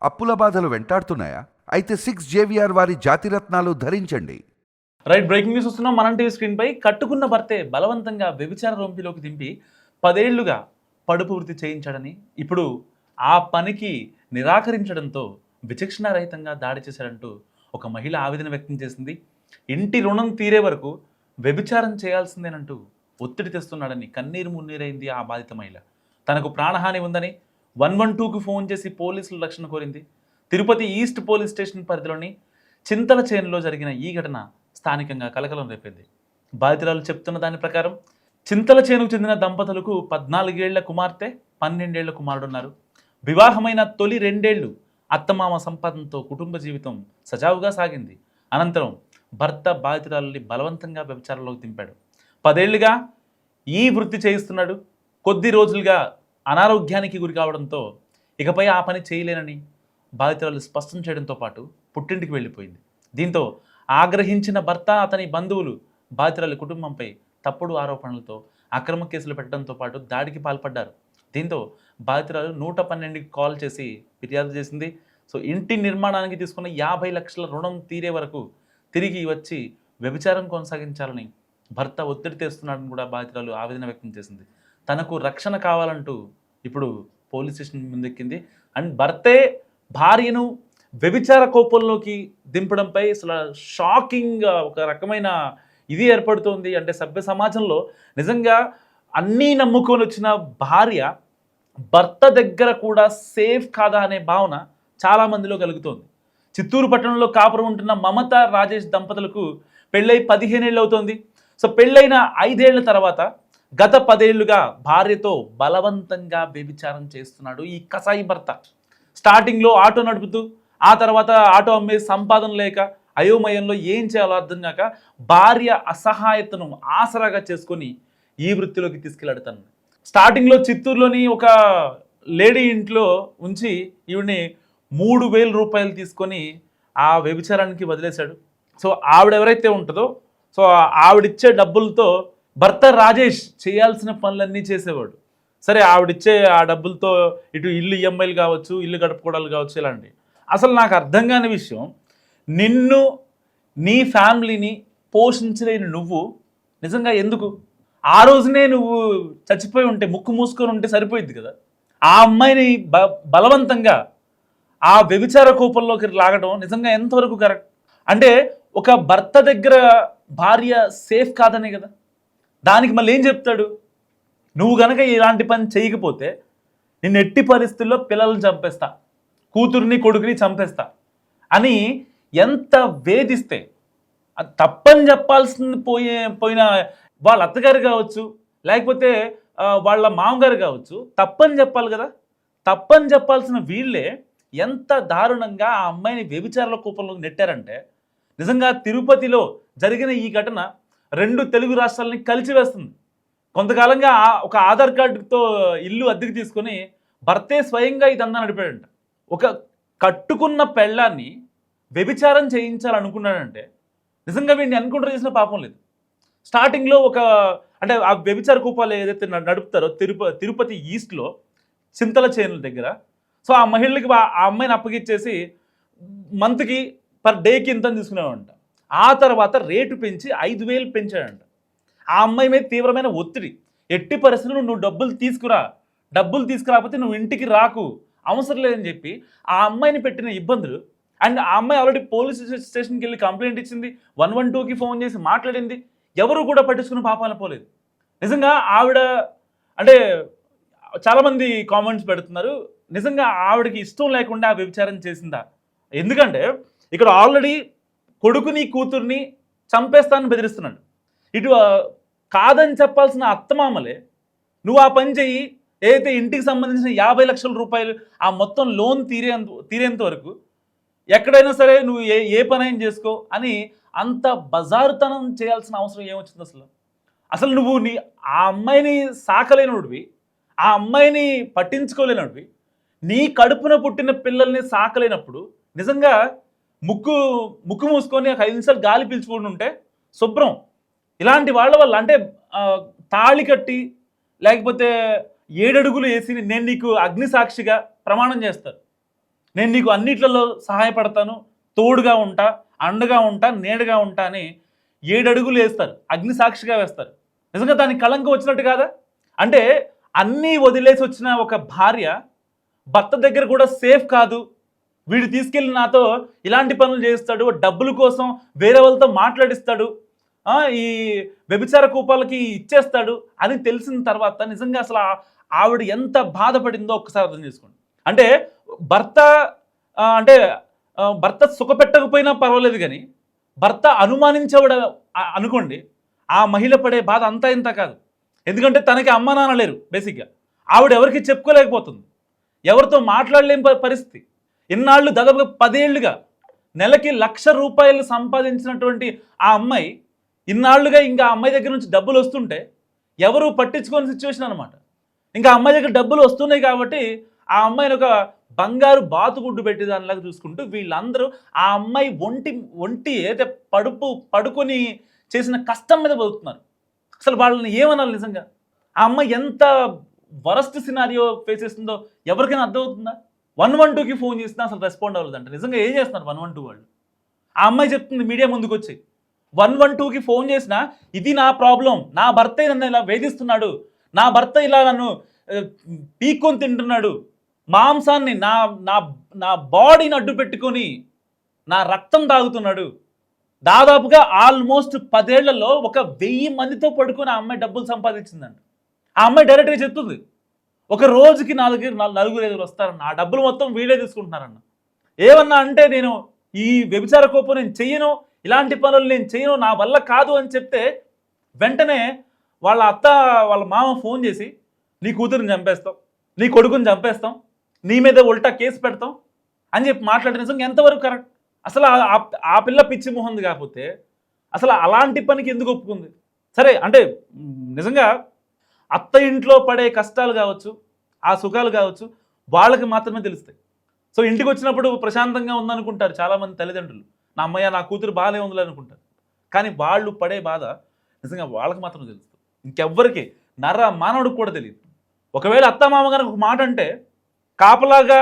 అప్పుల బాధలు వెంటాడుతున్నాయా? అయితే 6 JVR వారి జాతిరత్నాలు ధరించండి. రైట్, బ్రేకింగ్ న్యూస్ వస్తున్నాం. మనం టీవీ స్క్రీన్ పై కట్టుకున్న భర్తే బలవంతంగా వ్యభిచార రొంపిలోకి దింపి 10 ఏళ్లుగా పడుపు వృత్తి చేయించాడని, ఇప్పుడు ఆ పనికి నిరాకరించడంతో విచక్షణారహితంగా దాడి చేశాడంటూ ఒక మహిళ ఆవేదన వ్యక్తం చేసింది. ఇంటి రుణం తీరే వరకు వ్యభిచారం చేయాల్సిందేనంటూ ఒత్తిడి తెస్తున్నాడని కన్నీరు మున్నీరైంది ఆ బాధిత మహిళ. తనకు ప్రాణహాని ఉందని 112కు ఫోన్ చేసి పోలీసులు రక్షణ కోరింది. తిరుపతి ఈస్ట్ పోలీస్ స్టేషన్ పరిధిలోని చింతల చేనులో జరిగిన ఈ ఘటన స్థానికంగా కలకలం రేపింది. బాధితురాలు చెప్తున్న దాని ప్రకారం చింతల చేనుకు చెందిన దంపతులకు 14 ఏళ్ల కుమార్తె, 12 ఏళ్ల కుమారుడున్నారు. వివాహమైన తొలి 2 ఏళ్లు అత్తమామ సంపాదనతో కుటుంబ జీవితం సజావుగా సాగింది. అనంతరం భర్త బాధితురాలని బలవంతంగా వ్యభిచారంలోకి దింపాడు. 10 ఏళ్లుగా ఈ వృత్తి చేయిస్తున్నాడు. కొద్ది రోజులుగా అనారోగ్యానికి గురి కావడంతో ఇకపై ఆ పని చేయలేనని బాధితురాలు స్పష్టం చేయడంతో పాటు పుట్టింటికి వెళ్ళిపోయింది. దీంతో ఆగ్రహించిన భర్త, అతని బంధువులు బాధితురాలి కుటుంబంపై తప్పుడు ఆరోపణలతో అక్రమ కేసులు పెట్టడంతో పాటు దాడికి పాల్పడ్డారు. దీంతో బాధితురాలు 112కి కాల్ చేసి ఫిర్యాదు చేసింది. సో ఇంటి నిర్మాణానికి తీసుకున్న 50 లక్షల రుణం తీరే వరకు తిరిగి వచ్చి వ్యభిచారం కొనసాగించాలని భర్త ఒత్తిడి తెస్తున్నాడని కూడా బాధితురాలు ఆవేదన వ్యక్తం చేసింది. తనకు రక్షణ కావాలంటూ ఇప్పుడు పోలీస్ స్టేషన్ ముందెక్కింది. అండ్ భర్తే భార్యను వ్యభిచార కోపంలోకి దింపడంపై అసలు షాకింగ్ ఒక రకమైన ఇది ఏర్పడుతోంది. అంటే సభ్య సమాజంలో నిజంగా అన్నీ నమ్ముకొని వచ్చిన భార్య భర్త దగ్గర కూడా సేఫ్ కాదా అనే భావన చాలామందిలో కలుగుతోంది. చిత్తూరు పట్టణంలో కాపురం ఉంటున్న మమత రాజేష్ దంపతులకు పెళ్ళై 15 ఏళ్ళు అవుతోంది. సో పెళ్ళైన 5 ఏళ్ల తర్వాత గత 10 ఏళ్లుగా భార్యతో బలవంతంగా వ్యభిచారం చేస్తున్నాడు ఈ కసాయి భర్త. స్టార్టింగ్లో ఆటో నడుపుతూ, ఆ తర్వాత ఆటో అమ్మే సంపాదన లేక అయోమయంలో ఏం చేయాలో అర్థం కాక భార్య అసహాయతను ఆసరాగా చేసుకొని ఈ వృత్తిలోకి తీసుకెళ్లాడు. స్టార్టింగ్లో చిత్తూరులోని ఒక లేడీ ఇంట్లో ఉంచి ఈవిడ్ని 3,000 రూపాయలు తీసుకొని ఆ వ్యభిచారానికి వదిలేశాడు. సో ఆవిడ ఎవరైతే ఉంటుందో, సో ఆవిడిచ్చే డబ్బులతో భర్త రాజేష్ చేయాల్సిన పనులన్నీ చేసేవాడు. సరే, ఆవిడిచ్చే ఆ డబ్బులతో ఇటు ఇల్లు ఈఎంఐలు కావచ్చు, ఇల్లు గడుపుకోవడాలు కావచ్చు, ఇలాంటివి. అసలు నాకు అర్థం కాని విషయం, నిన్ను నీ ఫ్యామిలీని పోషించలేని నువ్వు నిజంగా ఎందుకు ఆ రోజునే నువ్వు చచ్చిపోయి ఉంటే, ముక్కు మూసుకొని ఉంటే సరిపోయింది కదా. ఆ అమ్మాయిని బలవంతంగా ఆ వ్యభిచార కోపంలోకి లాగడం నిజంగా ఎంతవరకు కరెక్ట్? అంటే ఒక భర్త దగ్గర భార్య సేఫ్ కాదనే కదా. దానికి మళ్ళీ ఏం చెప్తాడు, నువ్వు గనక ఇలాంటి పని చేయకపోతే నిన్ను ఎట్టి పరిస్థితుల్లో పిల్లల్ని చంపేస్తా, కూతుర్ని కొడుకుని చంపేస్తా అని ఎంత వేధిస్తే, అది తప్పని చెప్పాల్సింది పోయిన వాళ్ళ అత్తగారు కావచ్చు, లేకపోతే వాళ్ళ మామగారు కావచ్చు, తప్పని చెప్పాలి కదా. తప్పని చెప్పాల్సిన వీళ్ళే ఎంత దారుణంగా ఆ అమ్మాయిని వ్యభిచారాల కూపంలోకి నెట్టారంటే, నిజంగా తిరుపతిలో జరిగిన ఈ ఘటన 2 తెలుగు రాష్ట్రాలని కలిసివేస్తుంది. కొంతకాలంగా ఒక ఆధార్ కార్డుతో ఇల్లు అద్దెకి తీసుకొని భర్తే స్వయంగా ఇదంతా నడిపాడంట. ఒక కట్టుకున్న పెళ్ళాన్ని వ్యభిచారం చేయించాలనుకున్నాడంటే నిజంగా వీడిని ఎన్కౌంటర్ చేసిన పాపం లేదు. స్టార్టింగ్లో అంటే ఆ వ్యభిచార కూపాలు ఏదైతే నడుపుతారో తిరుపతి ఈస్ట్లో చింతల చేనుల దగ్గర, సో ఆ మహిళకి ఆ అమ్మాయిని అప్పగిచ్చేసి మంత్కి పర్ డేకి ఇంత తీసుకునేవాడంట. ఆ తర్వాత రేటు పెంచి 5,000 పెంచాడంట. ఆ అమ్మాయి మీద తీవ్రమైన ఒత్తిడి, ఎట్టి పరిస్థితుల్లో నువ్వు డబ్బులు తీసుకురాకపోతే నువ్వు ఇంటికి రాకు, అవసరం లేదని చెప్పి ఆ అమ్మాయిని పెట్టిన ఇబ్బందులు. అండ్ ఆ అమ్మాయి ఆల్రెడీ పోలీస్ స్టేషన్కి వెళ్ళి కంప్లైంట్ ఇచ్చింది, 112కి ఫోన్ చేసి మాట్లాడింది. ఎవరు కూడా పట్టించుకుని పాపాల పోలేదు. నిజంగా ఆవిడ అంటే చాలామంది కామెంట్స్ పెడుతున్నారు, నిజంగా ఆవిడకి ఇష్టం లేకుండా ఆ వ్యభిచారం చేసిందా? ఎందుకంటే ఇక్కడ ఆల్రెడీ కొడుకుని కూతుర్ని చంపేస్తానని బెదిరిస్తున్నాడు. ఇటు కాదని చెప్పాల్సిన అత్తమామలే నువ్వు ఆ పని చెయ్యి, ఏదైతే ఇంటికి సంబంధించిన 50 లక్షల రూపాయలు ఆ మొత్తం లోన్ తీరేంత వరకు ఎక్కడైనా సరే నువ్వు ఏ పనైనా చేసుకో అని అంత బజారుతనం చేయాల్సిన అవసరం ఏమొచ్చింది అసలు నువ్వు ఆ అమ్మాయిని సాకలేనోడివి, ఆ అమ్మాయిని పట్టించుకోలేనోడివి, నీ కడుపున పుట్టిన పిల్లల్ని సాకలేనప్పుడు నిజంగా ముక్కు మూసుకొని 5 నిమిషాలు గాలి పీల్చుకుంటూ ఉంటే శుభ్రం. ఇలాంటి వాళ్ళ వల్ల అంటే తాళి కట్టి లేకపోతే 7 అడుగులు వేసి నేను నీకు అగ్ని సాక్షిగా ప్రమాణం చేస్తారు. నేను నీకు అన్నిట్లలో సహాయపడతాను, తోడుగా ఉంటా, అండగా ఉంటా, నీడగా ఉంటా అని 7 అడుగులు వేస్తారు, అగ్ని సాక్షిగా వేస్తారు. నిజంగా దానికి కళంకం వచ్చినట్టు కాదా? అంటే అన్నీ వదిలేసి వచ్చిన ఒక భార్య భర్త దగ్గర కూడా సేఫ్ కాదు, వీడు తీసుకెళ్ళి నాతో ఇలాంటి పనులు చేస్తాడు, డబ్బుల కోసం వేరే వాళ్ళతో మాట్లాడిస్తాడు, ఈ వ్యభిచార కూపాలకి ఇచ్చేస్తాడు అని తెలిసిన తర్వాత నిజంగా అసలు ఆవిడ ఎంత బాధపడిందో ఒక్కసారి అర్థం చేసుకోండి. అంటే భర్త అంటే భర్త సుఖపెట్టకపోయినా పర్వాలేదు, కానీ భర్త అనుమానించేవాడు అనుకోండి, ఆ మహిళ పడే బాధ అంతా ఇంత కాదు. ఎందుకంటే తనకి అమ్మ నాన్న లేరు బేసిక్గా, ఆవిడ ఎవరికి చెప్పుకోలేకపోతుంది, ఎవరితో మాట్లాడలేని పరిస్థితి. ఇన్నాళ్ళు దాదాపుగా 10 ఏళ్ళుగా నెలకి ₹1,00,000 సంపాదించినటువంటి ఆ అమ్మాయి ఇన్నాళ్ళుగా ఇంకా ఆ అమ్మాయి దగ్గర నుంచి డబ్బులు వస్తుంటే ఎవరు పట్టించుకోని సిచ్యువేషన్ అనమాట. ఇంకా అమ్మాయి దగ్గర డబ్బులు వస్తున్నాయి కాబట్టి ఆ అమ్మాయిని ఒక బంగారు బాతుగుడ్డు పెట్టి దానిలాగా చూసుకుంటూ వీళ్ళందరూ ఆ అమ్మాయి ఒంటి ఏదైతే పడుకొని చేసిన కష్టం మీద బతుకుతున్నారు. అసలు వాళ్ళని ఏమనాలి నిజంగా? ఆ అమ్మాయి ఎంత వరస్ట్ సినారియో ఫేస్ చేస్తుందో ఎవరికైనా అర్థమవుతుందా? 112కి ఫోన్ చేసినా అసలు రెస్పాండ్ అవ్వలేదంట. నిజంగా ఏం చేస్తున్నారు 112 వాళ్ళు? ఆ అమ్మాయి చెప్తుంది మీడియా ముందుకు వచ్చి, 112కి ఫోన్ చేసినా ఇది నా ప్రాబ్లం, నా భర్త నన్ను ఇలా వేధిస్తున్నాడు, నా భర్త ఇలా నన్ను పీక్కొని తింటున్నాడు, మాంసాన్ని నా నా నా బాడీని అడ్డు పెట్టుకొని నా రక్తం తాగుతున్నాడు. దాదాపుగా ఆల్మోస్ట్ 10 ఏళ్లలో 1000 మందితో పడుకొని ఆ అమ్మాయి డబ్బులు సంపాదించిందంట. ఆ అమ్మాయి డైరెక్ట్గా చెప్తుంది, ఒక రోజుకి నలుగురు వస్తారన్న, ఆ డబ్బులు మొత్తం వీళ్ళే తీసుకుంటున్నారన్న. ఏమన్నా అంటే నేను ఈ వ్యభిచార కోపం నేను చెయ్యను, ఇలాంటి పనులు నేను చేయను, నా వల్ల కాదు అని చెప్తే వెంటనే వాళ్ళ అత్త వాళ్ళ మామ ఫోన్ చేసి నీ కూతురుని చంపేస్తాం, నీ కొడుకుని చంపేస్తాం, నీ మీద ఉల్టా కేసు పెడతాం అని చెప్పి మాట్లాడే నిజంగా ఎంతవరకు కరెక్ట్? అసలు ఆ పిల్ల పిచ్చి మొహంది కాకపోతే అసలు అలాంటి పనికి ఎందుకు ఒప్పుకుంది? సరే అంటే నిజంగా అత్త ఇంట్లో పడే కష్టాలు కావచ్చు, ఆ సుఖాలు కావచ్చు, వాళ్ళకి మాత్రమే తెలుస్తాయి. సో ఇంటికి వచ్చినప్పుడు ప్రశాంతంగా ఉందనుకుంటారు చాలామంది తల్లిదండ్రులు, నా అమ్మయ్య నా కూతురు బాగానే ఉందిలే అనుకుంటారు. కానీ వాళ్ళు పడే బాధ నిజంగా వాళ్ళకి మాత్రం తెలుస్తుంది, ఇంకెవ్వరికి మానవుడికి కూడా తెలియదు. ఒకవేళ అత్తమామ గారికి ఒక మాట అంటే కాపలాగా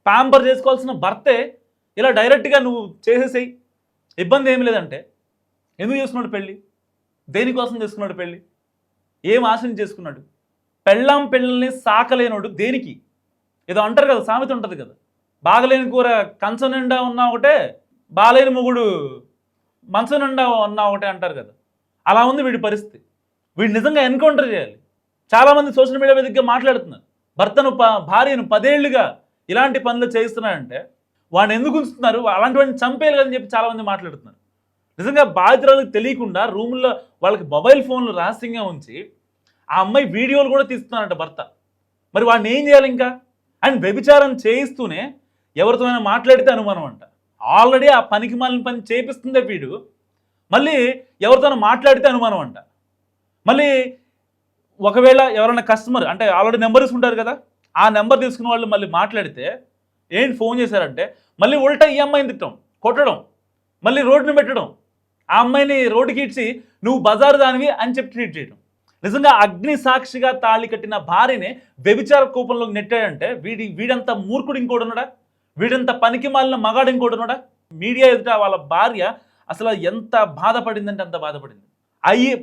ప్యాంపర్ చేసుకోవాల్సిన భర్తే ఇలా డైరెక్ట్గా నువ్వు చేసేసేయి, ఇబ్బంది ఏమి లేదంటే ఎందుకు చేసుకున్నాడు పెళ్ళి? దేనికోసం చేసుకున్నాడు పెళ్ళి? ఏం ఆశని చేసుకున్నాడు? పెళ్ళాం పిల్లల్ని సాకలేనోడు దేనికి? ఏదో అంటారు కదా, సామెత ఉంటుంది కదా, బాగలేని కూర కంచం నిండా ఉన్నా ఒకటే, బాలేని మొగుడు మంచం నిండా ఉన్నా ఒకటే అంటారు కదా. అలా ఉంది వీడి పరిస్థితి. వీడు నిజంగా ఎన్కౌంటర్ చేయాలి. చాలామంది సోషల్ మీడియా వేదికగా మాట్లాడుతున్నారు, భర్తను భార్యను 10 ఏళ్లుగా ఇలాంటి పనులు చేస్తున్నాడంటే వాడిని ఎందుకు ఉంచుతున్నారు, అలాంటి వాడిని చంపేయాలి అని చెప్పి చాలామంది మాట్లాడుతున్నారు. నిజంగా బాధితురాలకు తెలియకుండా రూముల్లో వాళ్ళకి మొబైల్ ఫోన్లు రహస్యంగా ఉంచి ఆ అమ్మాయి వీడియోలు కూడా తీస్తున్నారంట భర్త. మరి వాడిని ఏం చేయాలి ఇంకా? అండ్ వ్యభిచారం చేయిస్తూనే ఎవరితోనైనా మాట్లాడితే అనుమానం అంట. ఆల్రెడీ ఆ పనికి మాలిన పని చేపిస్తుందే వీడు, మళ్ళీ ఎవరితోనైనా మాట్లాడితే అనుమానం అంట. మళ్ళీ ఒకవేళ ఎవరైనా కస్టమర్ అంటే ఆల్రెడీ నెంబర్ తీసుకుంటారు కదా, ఆ నెంబర్ తీసుకున్న వాళ్ళు మళ్ళీ మాట్లాడితే ఏంటి ఫోన్ చేశారంటే మళ్ళీ ఉల్టా ఈ అమ్మాయిని తిట్టడం, కొట్టడం, మళ్ళీ రోడ్డుని పెట్టడం, ఆ అమ్మాయిని రోడ్డుకి ఇచ్చి నువ్వు బజారు దానివి అని చెప్పి ట్రీట్ చేయడం. నిజంగా అగ్ని సాక్షిగా తాళి కట్టిన భార్యనే వ్యభిచార కూపంలోకి నెట్టాడంటే వీడంత మూర్ఖుడు ఇంకోటి ఉన్నాడా? వీడంత పనికి మాలిన మగాడు ఇంకోటి ఉన్నాడా? మీడియా ఎదుట వాళ్ళ భార్య అసలు ఎంత బాధపడిందంటే అంత బాధపడింది.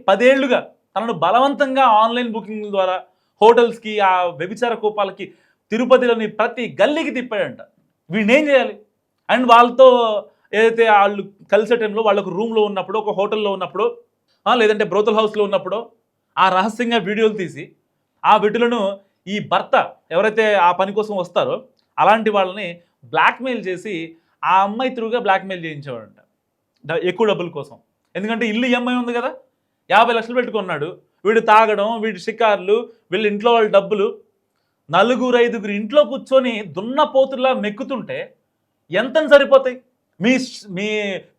10 ఏళ్లుగా తనను బలవంతంగా ఆన్లైన్ బుకింగ్ ద్వారా హోటల్స్కి, ఆ వ్యభిచార కూపాలకి, తిరుపతిలోని ప్రతి గల్లీకి తిప్పాడంట. వీడిని ఏం చేయాలి? అండ్ వాళ్ళతో ఏదైతే వాళ్ళు కలిసే టైంలో వాళ్ళకు రూమ్లో ఉన్నప్పుడు, ఒక హోటల్లో ఉన్నప్పుడు, లేదంటే బ్రోతల్ హౌస్లో ఉన్నప్పుడు ఆ రహస్యంగా వీడియోలు తీసి ఆ వీడియోలను ఈ భర్త ఎవరైతే ఆ పని కోసం వస్తారో అలాంటి వాళ్ళని బ్లాక్మెయిల్ చేసి ఆ అమ్మాయి త్రూగా బ్లాక్మెయిల్ చేయించేవాడంట ఎక్కువ డబ్బుల కోసం. ఎందుకంటే ఇల్లు ఈఎంఐ ఉంది కదా, 50 లక్షలు పెట్టుకున్నాడు. వీడు తాగడం, వీడి షికార్లు, వీళ్ళ ఇంట్లో వాళ్ళ డబ్బులు, 4-5 ఇంట్లో కూర్చొని దున్నపోతులా మెక్కుతుంటే ఎంతని సరిపోతాయి? మీ మీ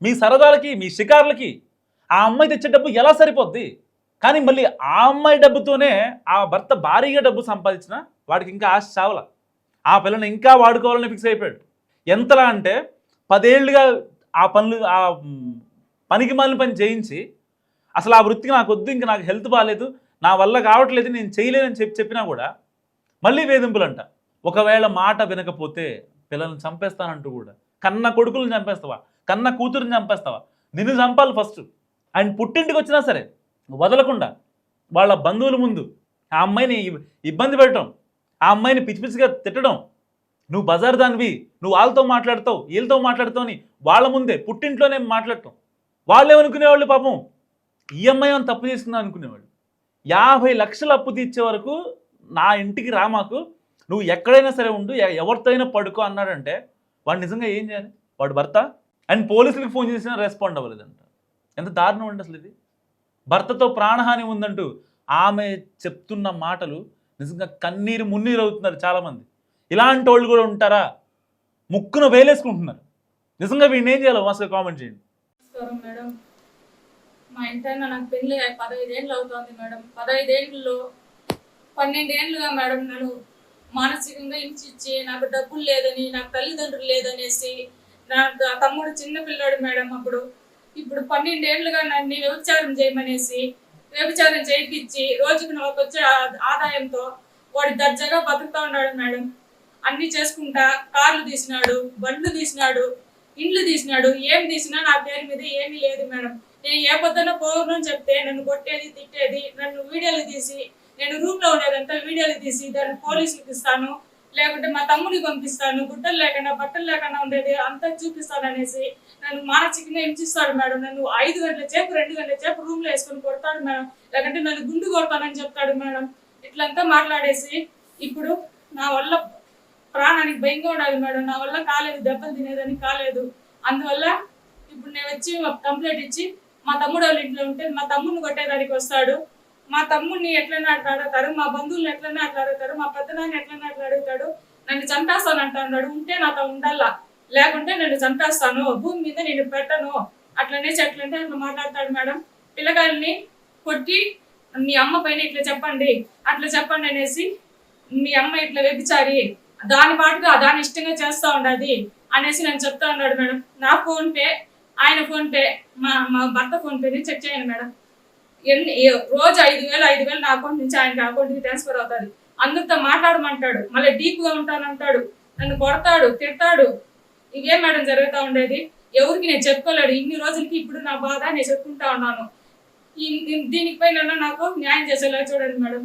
మీ సరదాలకి, మీ షికార్లకి ఆ అమ్మాయి తెచ్చే డబ్బు ఎలా సరిపోద్ది? కానీ మళ్ళీ ఆ అమ్మాయి డబ్బుతోనే ఆ భర్త భారీగా డబ్బు సంపాదించిన వాడికి ఇంకా ఆశ చావల, ఆ పిల్లని ఇంకా వాడుకోవాలని ఫిక్స్ అయిపోయాడు. ఎంతలా అంటే 10 ఏళ్ళుగా ఆ పనికి మాలిన పని చేయించి అసలు ఆ వృత్తికి నాకు వద్దు, ఇంకా నాకు హెల్త్ బాగాలేదు, నా వల్ల కావట్లేదు, నేను చేయలేనని చెప్పినా కూడా మళ్ళీ వేధింపులంట. ఒకవేళ మాట వినకపోతే పిల్లల్ని చంపేస్తానంటూ కూడా. కన్న కొడుకులను చంపేస్తావా, కన్న కూతురుని చంపేస్తావా? నిన్ను చంపాలి ఫస్ట్. ఆయన పుట్టింటికి వచ్చినా సరే వదలకుండా వాళ్ళ బంధువుల ముందు ఆ అమ్మాయిని ఇబ్బంది పెట్టడం, ఆ అమ్మాయిని పిచ్చి పిచ్చిగా తిట్టడం, నువ్వు బజార్ దానివి, నువ్వు వాళ్ళతో మాట్లాడతావు వీళ్ళతో మాట్లాడతావు అని వాళ్ళ ముందే పుట్టింట్లోనే మాట్లాడటం. వాళ్ళు ఏమనుకునేవాళ్ళు పాపం, ఈ అమ్మాయి అని తప్పు చేసుకుందాం అనుకునేవాళ్ళు. 50 లక్షలు అప్పు తీర్చే వరకు నా ఇంటికి రా, మాకు నువ్వు ఎక్కడైనా సరే ఉండు, ఎవరితో అయినా పడుకో అన్నాడంటే వాడు నిజంగా ఏం చేయాలి? వాడు భర్త అండ్ పోలీసులకు ఫోన్ చేసినా రెస్పాండ్ అవ్వలేదంట. ఎంత దారుణం అండి అసలు ఇది. భర్తతో ప్రాణహాని ఉందంటూ ఆమె చెప్తున్న మాటలు నిజంగా కన్నీరు మున్నీరు అవుతున్నారు చాలామంది. ఇలాంటి వాళ్ళు కూడా ఉంటారా? ముక్కున వేలేసుకుంటున్నారు. నిజంగా వీడిని ఏం చేయాలో మాస్గా కామెంట్ చేయండి. నమస్కారం మేడం. మా ఇంటైనా నాకు పెళ్లి 15 ఏళ్ళు అవుతుంది మేడం. 15 ఏళ్ళలో 12 ఏళ్ళుగా మేడం నన్ను మానసికంగా హింసించి, నాకు డబ్బులు లేదని, నాకు తల్లిదండ్రులు లేదనేసి, నా తమ్ముడు చిన్న పిల్లాడు మేడం అప్పుడు. ఇప్పుడు 12 ఏళ్ళుగా నన్ను వ్యభిచారం చేయమనేసి, వ్యభిచారం చేయించి రోజుకు నాకు వచ్చే ఆదాయంతో వాడు దర్జాగా బతుకుతా ఉన్నాడు మేడం. అన్ని చేసుకుంటా కార్లు తీసినాడు, బండ్లు తీసినాడు, ఇండ్లు తీసినాడు. ఏం తీసినా నా పేరు మీద ఏమీ లేదు మేడం. నేను ఏ పొద్దున పోను చెప్తే నన్ను కొట్టేది, తిట్టేది, నన్ను వీడియోలు తీసి, నేను రూమ్ లో ఉండేదంతా వీడియోలు తీసి దాన్ని పోలీసులకు ఇస్తాను, లేకుంటే మా తమ్ముడికి పంపిస్తాను, గుడ్డలు లేకుండా బట్టలు లేకుండా ఉండేది అంతా చూపిస్తాను అనేసి నన్ను మానసికంగా హింసిస్తాడు మేడం. నన్ను 5 గంటల సేపు 2 గంటల సేపు రూమ్ లో వేసుకొని కొడతాడు మేడం. లేకుంటే నన్ను గుండు కొడతానని చెప్తాడు మేడం. ఇట్లంతా మాట్లాడేసి ఇప్పుడు నా వల్ల ప్రాణానికి భయంగా ఉండాలి మేడం. నా వల్ల కాలేదు, దెబ్బలు తినేదని కాలేదు. అందువల్ల ఇప్పుడు నేను వచ్చి కంప్లైంట్ ఇచ్చి మా తమ్ముడు వాళ్ళ ఇంట్లో ఉంటే మా తమ్ముడిని కొట్టేదానికి వస్తాడు. మా తమ్ముడిని ఎట్లైనా అట్లా అడుగుతారు, మా బంధువులను ఎట్లైనా అట్లా అడుగుతారు, మా పెద్దనాన్ని ఎట్లైనా అట్లా అడుగుతాడు. నన్ను చంపేస్తాను అంటున్నాడు. ఉంటే నాతో ఉండాలా, లేకుంటే నేను చంపేస్తాను, భూమి మీద నేను పెట్టను అట్లనేసి ఎట్లంటే అట్లా మాట్లాడతాడు మేడం. పిల్లగాల్ని కొట్టి మీ అమ్మ పైన ఇట్లా చెప్పండి, అట్లా చెప్పండి అనేసి, మీ అమ్మ ఇట్లా వ్యభిచారి, దాని పాటుగా దాని ఇష్టంగా చేస్తూ ఉండదు అనేసి నేను చెప్తా ఉన్నాడు మేడం. నా ఫోన్ పే, ఆయన ఫోన్ పే, మా భర్త ఫోన్ పేని చెక్ చేయండి మేడం. రోజు 5,000 నా అకౌంట్ నుంచి ఆయనకి అకౌంట్కి ట్రాన్స్ఫర్ అవుతుంది. అందరితో మాట్లాడమంటాడు, మళ్ళీ డీప్గా ఉంటానంటాడు, నన్ను కొడతాడు, తిడతాడు. ఇవే మేడం జరుగుతూ ఉండేది. ఎవరికి నేను చెప్పుకోలేడు ఇన్ని రోజులకి. ఇప్పుడు నా బాధ నేను చెప్పుకుంటా ఉన్నాను. దీనిపై నాకు న్యాయం చేసేలా చూడండి మేడం.